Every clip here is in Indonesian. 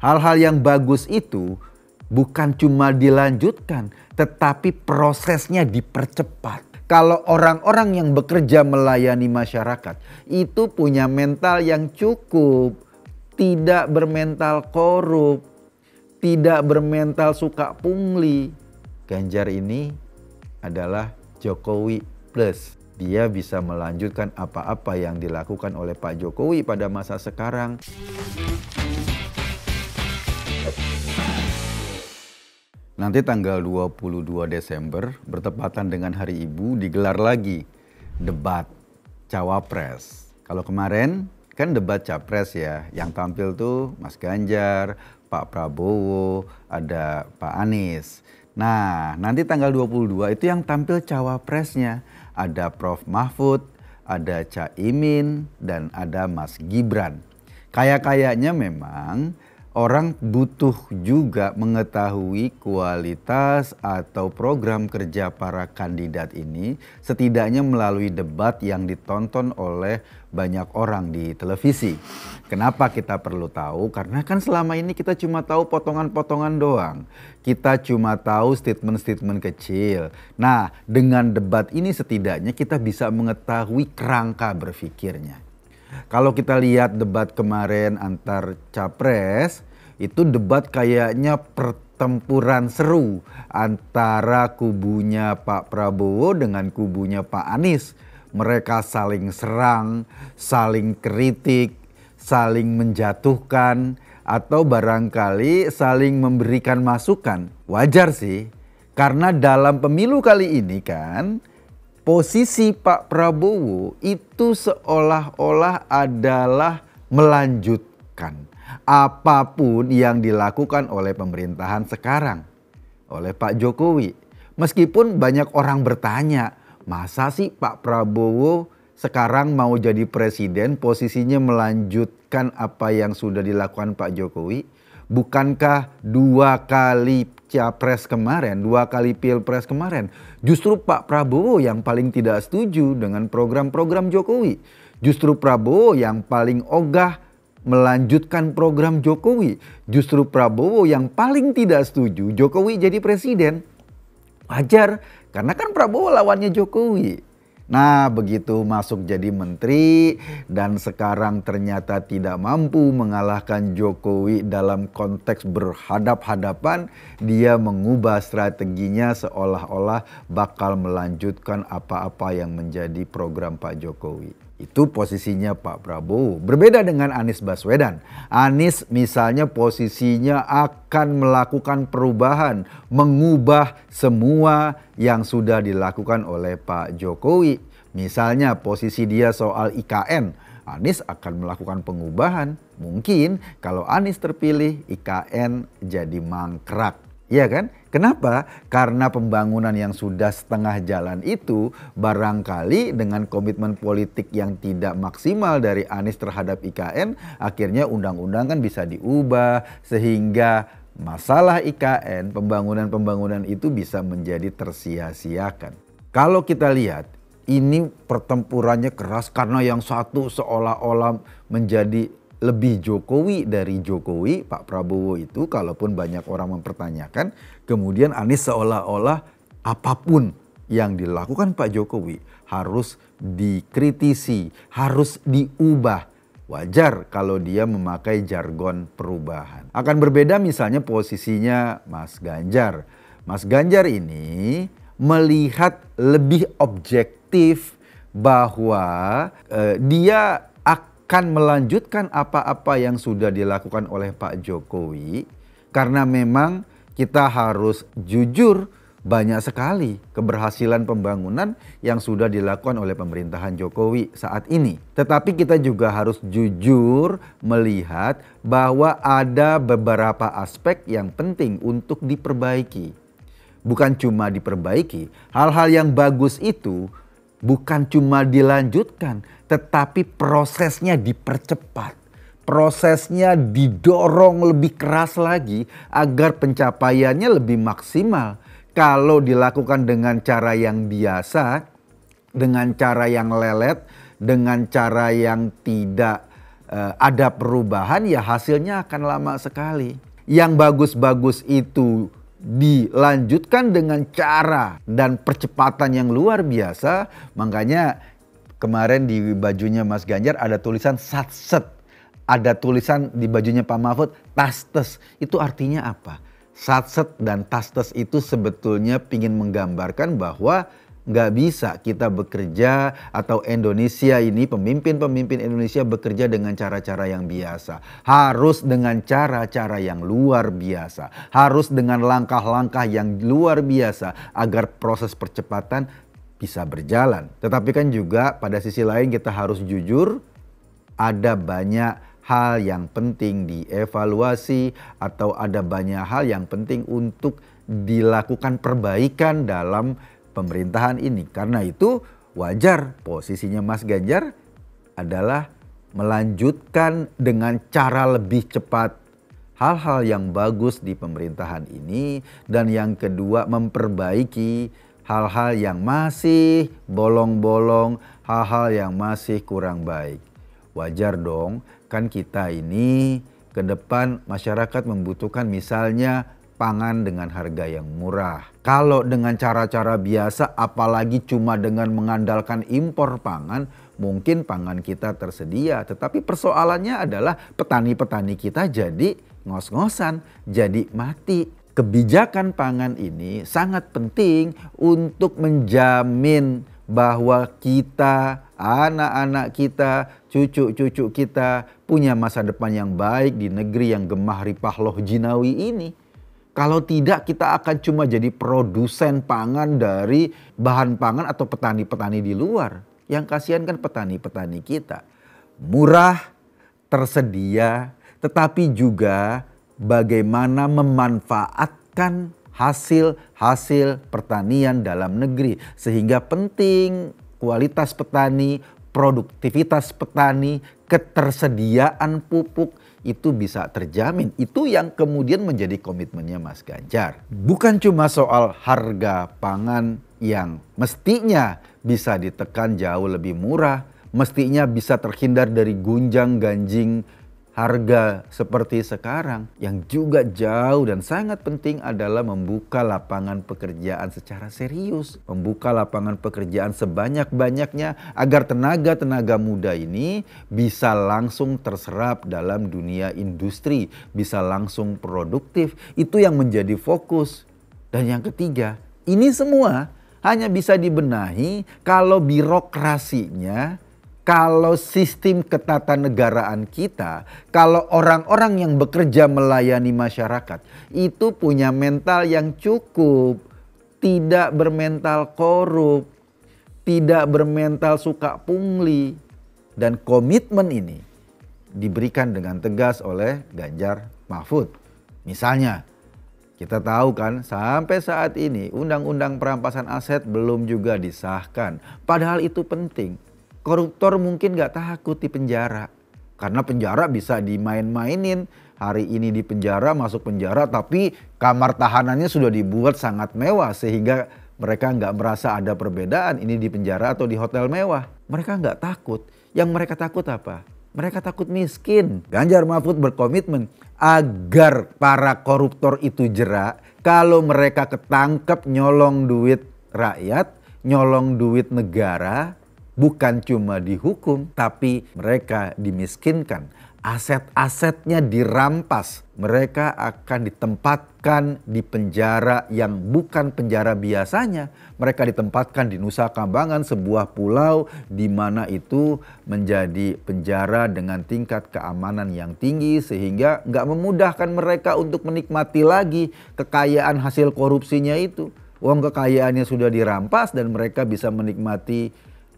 Hal-hal yang bagus itu bukan cuma dilanjutkan, tetapi prosesnya dipercepat. Kalau orang-orang yang bekerja melayani masyarakat itu punya mental yang cukup, tidak bermental korup, tidak bermental suka pungli. Ganjar ini adalah Jokowi plus. Dia bisa melanjutkan apa-apa yang dilakukan oleh Pak Jokowi pada masa sekarang. Nanti tanggal 22 Desember bertepatan dengan Hari Ibu digelar lagi debat Cawapres. Kalau kemarin kan debat Capres ya, yang tampil tuh Mas Ganjar, Pak Prabowo, ada Pak Anies. Nah, nanti tanggal 22 itu yang tampil Cawapresnya. Ada Prof Mahfud, ada Caimin, dan ada Mas Gibran. Kayaknya memang orang butuh juga mengetahui kualitas atau program kerja para kandidat ini setidaknya melalui debat yang ditonton oleh banyak orang di televisi. Kenapa kita perlu tahu? Karena kan selama ini kita cuma tahu potongan-potongan doang. Kita cuma tahu statement-statement kecil. Nah, dengan debat ini setidaknya kita bisa mengetahui kerangka berpikirnya. Kalau kita lihat debat kemarin antar capres, itu debat kayaknya pertempuran seru antara kubunya Pak Prabowo dengan kubunya Pak Anies. Mereka saling serang, saling kritik, saling menjatuhkan, atau barangkali saling memberikan masukan. Wajar sih, karena dalam pemilu kali ini kan posisi Pak Prabowo itu seolah-olah adalah melanjutkan apapun yang dilakukan oleh pemerintahan sekarang, oleh Pak Jokowi. Meskipun banyak orang bertanya, masa sih Pak Prabowo sekarang mau jadi presiden posisinya melanjutkan apa yang sudah dilakukan Pak Jokowi? Bukankah 2 kali Capres kemarin, 2 kali Pilpres kemarin, justru Pak Prabowo yang paling tidak setuju dengan program-program Jokowi. Justru Prabowo yang paling ogah melanjutkan program Jokowi. Justru Prabowo yang paling tidak setuju Jokowi jadi presiden. Wajar, karena kan Prabowo lawannya Jokowi. Nah, begitu masuk jadi menteri dan sekarang ternyata tidak mampu mengalahkan Jokowi dalam konteks berhadap-hadapan, dia mengubah strateginya seolah-olah bakal melanjutkan apa-apa yang menjadi program Pak Jokowi. Itu posisinya Pak Prabowo. Berbeda dengan Anies Baswedan. Anies misalnya posisinya akan melakukan perubahan, mengubah semua yang sudah dilakukan oleh Pak Jokowi. Misalnya posisi dia soal IKN. Anies akan melakukan pengubahan. Mungkin kalau Anies terpilih, IKN jadi mangkrak. Iya kan? Kenapa? Karena pembangunan yang sudah setengah jalan itu barangkali dengan komitmen politik yang tidak maksimal dari Anies terhadap IKN, akhirnya undang-undang kan bisa diubah sehingga masalah IKN, pembangunan-pembangunan itu bisa menjadi tersia-siakan. Kalau kita lihat, ini pertempurannya keras karena yang satu seolah-olah menjadi lebih Jokowi dari Jokowi, Pak Prabowo itu, kalaupun banyak orang mempertanyakan, kemudian Anies seolah-olah apapun yang dilakukan Pak Jokowi harus dikritisi, harus diubah. Wajar kalau dia memakai jargon perubahan. Akan berbeda misalnya posisinya Mas Ganjar. Mas Ganjar ini melihat lebih objektif bahwa dia akan melanjutkan apa-apa yang sudah dilakukan oleh Pak Jokowi, karena memang kita harus jujur, banyak sekali keberhasilan pembangunan yang sudah dilakukan oleh pemerintahan Jokowi saat ini. Tetapi kita juga harus jujur melihat bahwa ada beberapa aspek yang penting untuk diperbaiki. Bukan cuma diperbaiki, hal-hal yang bagus itu bukan cuma dilanjutkan, tetapi prosesnya dipercepat. Prosesnya didorong lebih keras lagi agar pencapaiannya lebih maksimal. Kalau dilakukan dengan cara yang biasa, dengan cara yang lelet, dengan cara yang tidak ada perubahan ya hasilnya akan lama sekali. Yang bagus-bagus itu dilanjutkan dengan cara dan percepatan yang luar biasa. Makanya kemarin di bajunya Mas Ganjar ada tulisan satset. Ada tulisan di bajunya Pak Mahfud tastes. Itu artinya apa? Satset dan tastes itu sebetulnya ingin menggambarkan bahwa nggak bisa kita bekerja atau Indonesia ini, pemimpin-pemimpin Indonesia bekerja dengan cara-cara yang biasa. Harus dengan cara-cara yang luar biasa. Harus dengan langkah-langkah yang luar biasa agar proses percepatan bisa berjalan. Tetapi kan juga pada sisi lain kita harus jujur, ada banyak hal yang penting dievaluasi atau ada banyak hal yang penting untuk dilakukan perbaikan dalam pemerintahan ini. Karena itu wajar posisinya Mas Ganjar adalah melanjutkan dengan cara lebih cepat hal-hal yang bagus di pemerintahan ini. Dan yang kedua memperbaiki hal-hal yang masih bolong-bolong, hal-hal yang masih kurang baik. Wajar dong, kan kita ini ke depan masyarakat membutuhkan misalnya pangan dengan harga yang murah. Kalau dengan cara-cara biasa apalagi cuma dengan mengandalkan impor pangan, mungkin pangan kita tersedia. Tetapi persoalannya adalah petani-petani kita jadi ngos-ngosan, jadi mati. Kebijakan pangan ini sangat penting untuk menjamin bahwa kita, anak-anak kita, cucu-cucu kita punya masa depan yang baik di negeri yang gemah ripah loh jinawi ini. Kalau tidak kita akan cuma jadi produsen pangan dari bahan pangan atau petani-petani di luar. Yang kasihan kan petani-petani kita. Murah, tersedia, tetapi juga bagaimana memanfaatkan hasil pertanian dalam negeri. Sehingga penting kualitas petani, produktivitas petani, ketersediaan pupuk itu bisa terjamin. Itu yang kemudian menjadi komitmennya Mas Ganjar. Bukan cuma soal harga pangan yang mestinya bisa ditekan jauh lebih murah, mestinya bisa terhindar dari gunjang-ganjing harga seperti sekarang. Yang juga jauh dan sangat penting adalah membuka lapangan pekerjaan secara serius. Membuka lapangan pekerjaan sebanyak-banyaknya agar tenaga-tenaga muda ini bisa langsung terserap dalam dunia industri. Bisa langsung produktif. Itu yang menjadi fokus. Dan yang ketiga, ini semua hanya bisa dibenahi kalau birokrasinya, kalau sistem ketatanegaraan kita, kalau orang-orang yang bekerja melayani masyarakat itu punya mental yang cukup, tidak bermental korup, tidak bermental suka pungli. Dan komitmen ini diberikan dengan tegas oleh Ganjar Mahfud. Misalnya, kita tahu kan sampai saat ini undang-undang perampasan aset belum juga disahkan. Padahal itu penting. Koruptor mungkin gak takut di penjara. Karena penjara bisa dimain-mainin. Hari ini di penjara, masuk penjara, tapi kamar tahanannya sudah dibuat sangat mewah. Sehingga mereka gak merasa ada perbedaan ini di penjara atau di hotel mewah. Mereka gak takut. Yang mereka takut apa? Mereka takut miskin. Ganjar Mahfud berkomitmen agar para koruptor itu jerak. Kalau mereka ketangkep nyolong duit rakyat, nyolong duit negara, bukan cuma dihukum, tapi mereka dimiskinkan. Aset-asetnya dirampas. Mereka akan ditempatkan di penjara yang bukan penjara biasanya. Mereka ditempatkan di Nusa Kambangan, sebuah pulau di mana itu menjadi penjara dengan tingkat keamanan yang tinggi. Sehingga nggak memudahkan mereka untuk menikmati lagi kekayaan hasil korupsinya itu. Uang kekayaannya sudah dirampas dan mereka bisa menikmati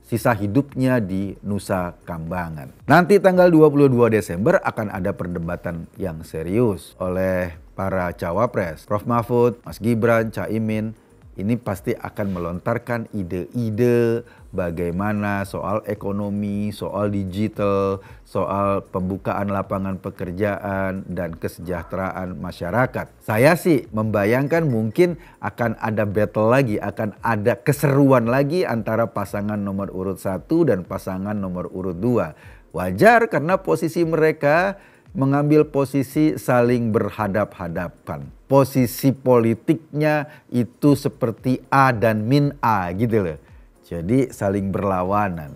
sisa hidupnya di Nusa Kambangan. Nanti tanggal 22 Desember akan ada perdebatan yang serius oleh para cawapres. Prof Mahfud, Mas Gibran, Caimin, ini pasti akan melontarkan ide-ide bagaimana soal ekonomi, soal digital, soal pembukaan lapangan pekerjaan dan kesejahteraan masyarakat. Saya sih membayangkan mungkin akan ada battle lagi, akan ada keseruan lagi antara pasangan nomor urut 1 dan pasangan nomor urut 2. Wajar karena posisi mereka mengambil posisi saling berhadap-hadapan. Posisi politiknya itu seperti A dan min A gitu loh. Jadi saling berlawanan.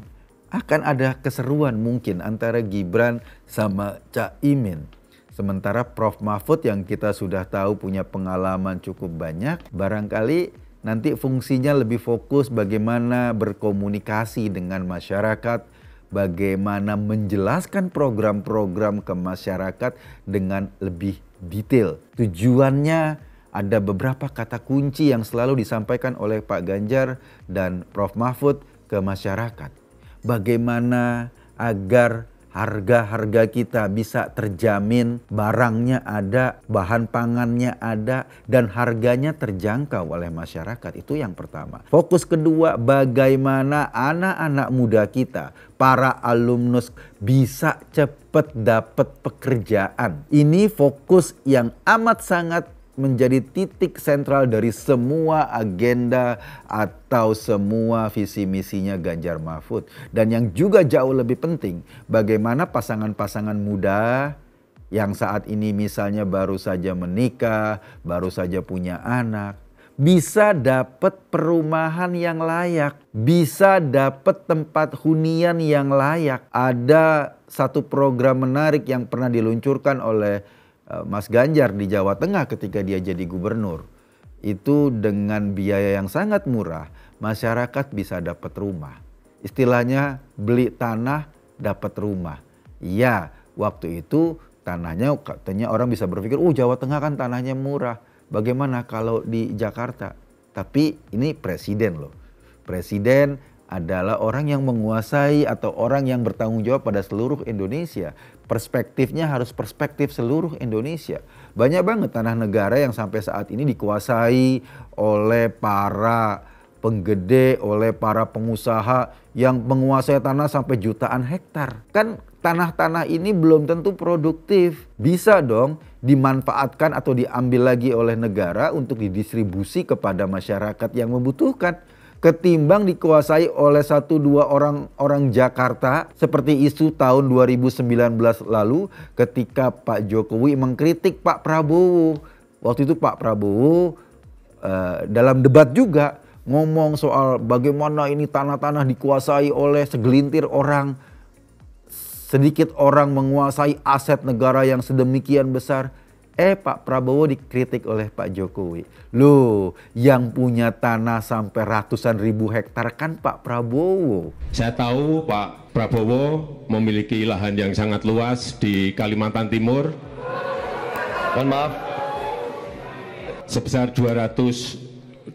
Akan ada keseruan mungkin antara Gibran sama Caimin. Sementara Prof. Mahfud yang kita sudah tahu punya pengalaman cukup banyak, barangkali nanti fungsinya lebih fokus bagaimana berkomunikasi dengan masyarakat, bagaimana menjelaskan program-program ke masyarakat dengan lebih detail. Tujuannya ada beberapa kata kunci yang selalu disampaikan oleh Pak Ganjar dan Prof. Mahfud ke masyarakat. Bagaimana agar harga-harga kita bisa terjamin, barangnya ada, bahan pangannya ada, dan harganya terjangkau oleh masyarakat. Itu yang pertama. Fokus kedua, bagaimana anak-anak muda kita, para alumnus bisa cepat dapat pekerjaan. Ini fokus yang amat sangat menjadi titik sentral dari semua agenda atau semua visi misinya Ganjar Mahfud. Dan yang juga jauh lebih penting, bagaimana pasangan-pasangan muda yang saat ini misalnya baru saja menikah, baru saja punya anak, bisa dapat perumahan yang layak, bisa dapat tempat hunian yang layak. Ada satu program menarik yang pernah diluncurkan oleh Mas Ganjar di Jawa Tengah ketika dia jadi gubernur. Itu dengan biaya yang sangat murah, masyarakat bisa dapat rumah. Istilahnya beli tanah dapat rumah. Ya, waktu itu tanahnya katanya orang bisa berpikir, Jawa Tengah kan tanahnya murah. Bagaimana kalau di Jakarta? Tapi ini presiden loh. Presiden adalah orang yang menguasai atau orang yang bertanggung jawab pada seluruh Indonesia. Perspektifnya harus perspektif seluruh Indonesia. Banyak banget tanah negara yang sampai saat ini dikuasai oleh para penggede, oleh para pengusaha yang menguasai tanah sampai jutaan hektar. Kan tanah-tanah ini belum tentu produktif. Bisa dong dimanfaatkan atau diambil lagi oleh negara untuk didistribusi kepada masyarakat yang membutuhkan. Ketimbang dikuasai oleh 1-2 orang Jakarta seperti isu tahun 2019 lalu ketika Pak Jokowi mengkritik Pak Prabowo. Waktu itu Pak Prabowo dalam debat juga ngomong soal bagaimana ini tanah-tanah dikuasai oleh segelintir orang. Sedikit orang menguasai aset negara yang sedemikian besar. Pak Prabowo dikritik oleh Pak Jokowi. Loh, yang punya tanah sampai ratusan ribu hektar kan Pak Prabowo. Saya tahu Pak Prabowo memiliki lahan yang sangat luas di Kalimantan Timur. Mohon maaf. Sebesar 220.000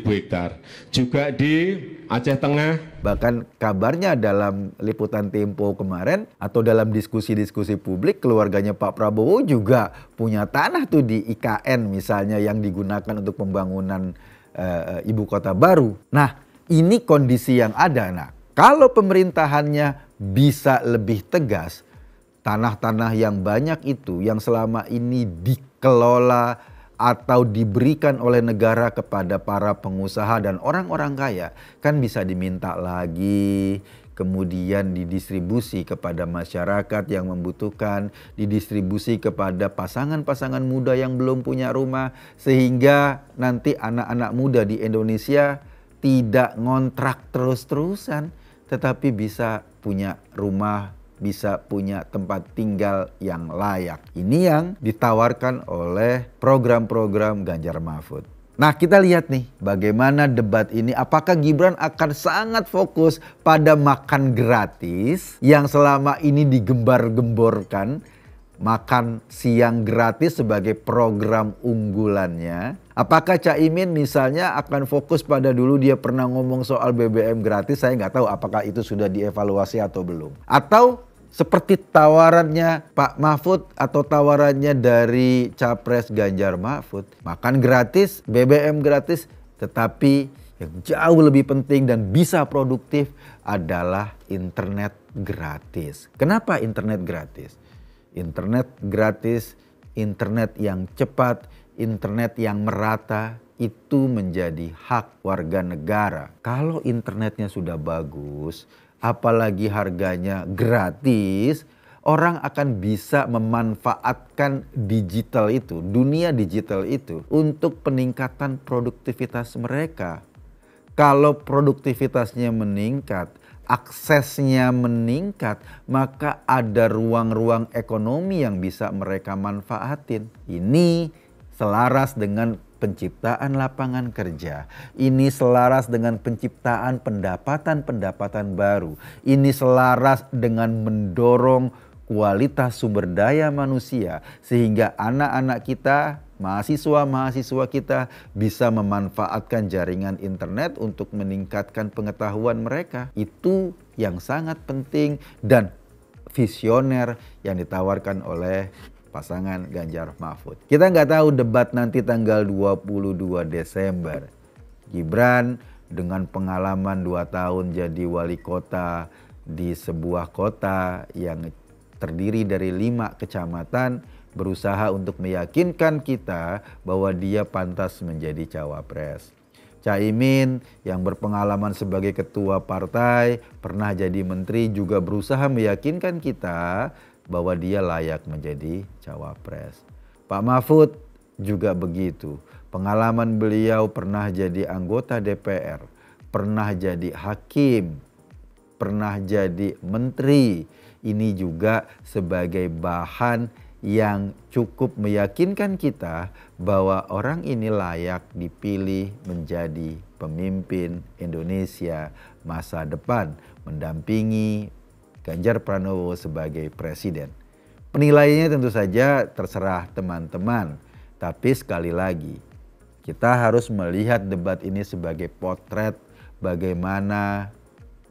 hektar. Juga di Aceh Tengah. Bahkan kabarnya dalam liputan Tempo kemarin atau dalam diskusi-diskusi publik, keluarganya Pak Prabowo juga punya tanah tuh di IKN misalnya yang digunakan untuk pembangunan ibu kota baru. Nah, ini kondisi yang ada. Nah, kalau pemerintahannya bisa lebih tegas, tanah-tanah yang banyak itu yang selama ini dikelola atau diberikan oleh negara kepada para pengusaha dan orang-orang kaya kan bisa diminta lagi, kemudian didistribusi kepada masyarakat yang membutuhkan, didistribusi kepada pasangan-pasangan muda yang belum punya rumah, sehingga nanti anak-anak muda di Indonesia tidak ngontrak terus-terusan tetapi bisa punya rumah, bisa punya tempat tinggal yang layak. Ini yang ditawarkan oleh program-program Ganjar Mahfud. Nah, kita lihat nih bagaimana debat ini. Apakah Gibran akan sangat fokus pada makan gratis yang selama ini digembar-gemborkan, makan siang gratis sebagai program unggulannya? Apakah Caimin misalnya akan fokus pada dulu dia pernah ngomong soal BBM gratis, saya nggak tahu apakah itu sudah dievaluasi atau belum. Atau seperti tawarannya Pak Mahfud atau tawarannya dari Capres Ganjar Mahfud. Makan gratis, BBM gratis, tetapi yang jauh lebih penting dan bisa produktif adalah internet gratis. Kenapa internet gratis? Internet gratis, internet yang cepat, internet yang merata, itu menjadi hak warga negara. Kalau internetnya sudah bagus, apalagi harganya gratis, orang akan bisa memanfaatkan digital itu, dunia digital itu untuk peningkatan produktivitas mereka. Kalau produktivitasnya meningkat, aksesnya meningkat, maka ada ruang-ruang ekonomi yang bisa mereka manfaatin. Ini selaras dengan penciptaan lapangan kerja. Ini selaras dengan penciptaan pendapatan-pendapatan baru. Ini selaras dengan mendorong kualitas sumber daya manusia sehingga anak-anak kita, mahasiswa-mahasiswa kita bisa memanfaatkan jaringan internet untuk meningkatkan pengetahuan mereka. Itu yang sangat penting dan visioner yang ditawarkan oleh pasangan Ganjar Mahfud. Kita nggak tahu debat nanti tanggal 22 Desember. Gibran dengan pengalaman 2 tahun jadi wali kota di sebuah kota yang terdiri dari 5 kecamatan berusaha untuk meyakinkan kita bahwa dia pantas menjadi cawapres. Caimin yang berpengalaman sebagai ketua partai, pernah jadi menteri juga berusaha meyakinkan kita bahwa dia layak menjadi cawapres. Pak Mahfud juga begitu. Pengalaman beliau pernah jadi anggota DPR, pernah jadi hakim, pernah jadi menteri. Ini juga sebagai bahan yang cukup meyakinkan kita bahwa orang ini layak dipilih menjadi pemimpin Indonesia masa depan, mendampingi Ganjar Pranowo sebagai presiden. Penilaiannya tentu saja terserah teman-teman, tapi sekali lagi kita harus melihat debat ini sebagai potret bagaimana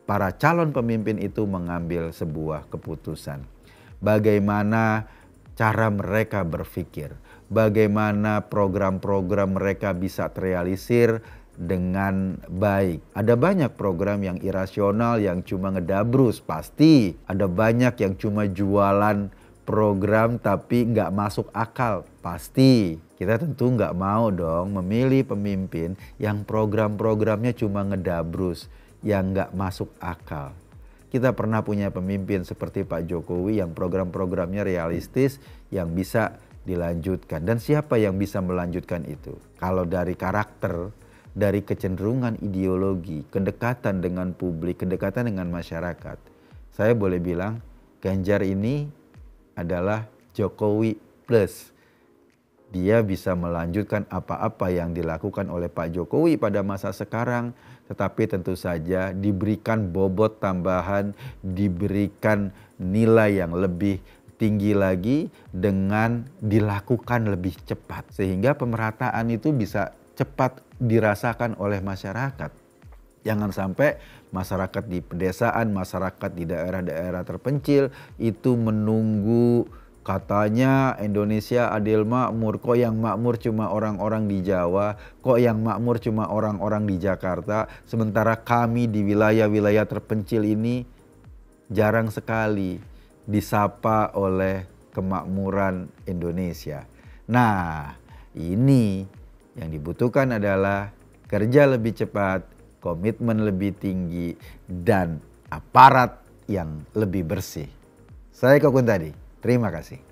para calon pemimpin itu mengambil sebuah keputusan. Bagaimana cara mereka berpikir, bagaimana program-program mereka bisa terrealisir dengan baik. Ada banyak program yang irasional yang cuma ngedabrus, pasti. Ada banyak yang cuma jualan program tapi nggak masuk akal, pasti. Kita tentu nggak mau dong memilih pemimpin yang program-programnya cuma ngedabrus, yang nggak masuk akal. Kita pernah punya pemimpin seperti Pak Jokowi yang program-programnya realistis, yang bisa dilanjutkan. Dan siapa yang bisa melanjutkan itu? Kalau dari karakter, dari kecenderungan ideologi, kedekatan dengan publik, kedekatan dengan masyarakat, saya boleh bilang Ganjar ini adalah Jokowi plus. Dia bisa melanjutkan apa-apa yang dilakukan oleh Pak Jokowi pada masa sekarang, tetapi tentu saja diberikan bobot tambahan, diberikan nilai yang lebih tinggi lagi dengan dilakukan lebih cepat. Sehingga pemerataan itu bisa cepat dirasakan oleh masyarakat. Jangan sampai masyarakat di pedesaan, masyarakat di daerah-daerah terpencil itu menunggu. Katanya Indonesia adil makmur, kok yang makmur cuma orang-orang di Jawa, kok yang makmur cuma orang-orang di Jakarta, sementara kami di wilayah-wilayah terpencil ini jarang sekali disapa oleh kemakmuran Indonesia. Nah, ini yang dibutuhkan adalah kerja lebih cepat, komitmen lebih tinggi, dan aparat yang lebih bersih. Saya Kokun tadi. Terima kasih.